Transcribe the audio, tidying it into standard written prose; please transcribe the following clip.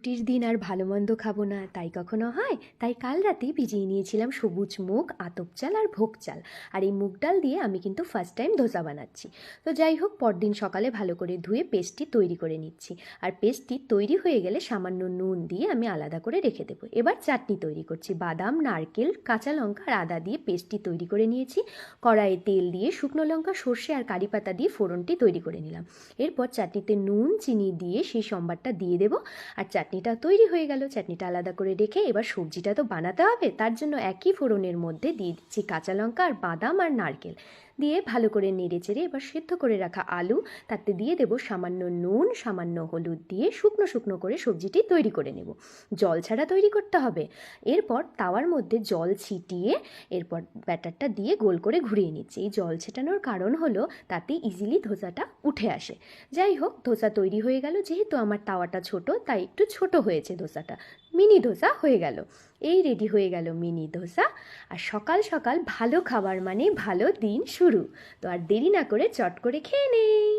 ছুটির দিন আর ভালো মন্দ খাবো না তাই কখনো হয়? তাই কাল রাতেই ভিজিয়ে নিয়েছিলাম সবুজ মুগ, আতপ চাল আর ভোগ চাল। আর এই মুগ ডাল দিয়ে আমি কিন্তু ফার্স্ট টাইম ধোসা বানাচ্ছি। তো যাই হোক, পরদিন সকালে ভালো করে ধুয়ে পেস্টটি তৈরি করে নিচ্ছি। আর পেস্টটি তৈরি হয়ে গেলে সামান্য নুন দিয়ে আমি আলাদা করে রেখে দেবো। এবার চাটনি তৈরি করছি। বাদাম, নারকেল, কাঁচা লঙ্কা আর আদা দিয়ে পেস্টটি তৈরি করে নিয়েছি। কড়াইয়ে তেল দিয়ে শুকনো লঙ্কা, সর্ষে আর কারি পাতা দিয়ে ফোড়নটি তৈরি করে নিলাম। এরপর চাটনিতে নুন, চিনি দিয়ে সেই সম্বারটা দিয়ে দেবো। আর চাটনিটা তৈরি হয়ে গেল। চাটনিটা আলাদা করে রেখে এবার সবজিটা তো বানাতে হবে। তার জন্য একই ফোড়নের মধ্যে দিয়ে দিচ্ছি কাঁচা লঙ্কা আর বাদাম আর নারকেল দিয়ে ভালো করে নেড়ে চেড়ে এবার সেদ্ধ করে রাখা আলু, তাতে দিয়ে দেবো সামান্য নুন, সামান্য হলুদ দিয়ে শুকনো শুকনো করে সবজিটি তৈরি করে নেব। জল ছাড়া তৈরি করতে হবে। এরপর তাওয়ার মধ্যে জল ছিটিয়ে এরপর ব্যাটারটা দিয়ে গোল করে ঘুরিয়ে নিচ্ছি। এই জল ছেটানোর কারণ হলো তাতে ইজিলি ধোসাটা উঠে আসে। যাই হোক, ধোসা তৈরি হয়ে গেল। যেহেতু আমার তাওয়াটা ছোট তাই একটু ছোট হয়েছে ধোসাটা। মিনি ধোসা হয়ে গেল। এই রেডি হয়ে গেল মিনি ধোসা। আর সকাল সকাল ভালো খাবার মানে ভালো দিন শুরু। তো আর দেরি না করে চট করে খেয়ে নেই।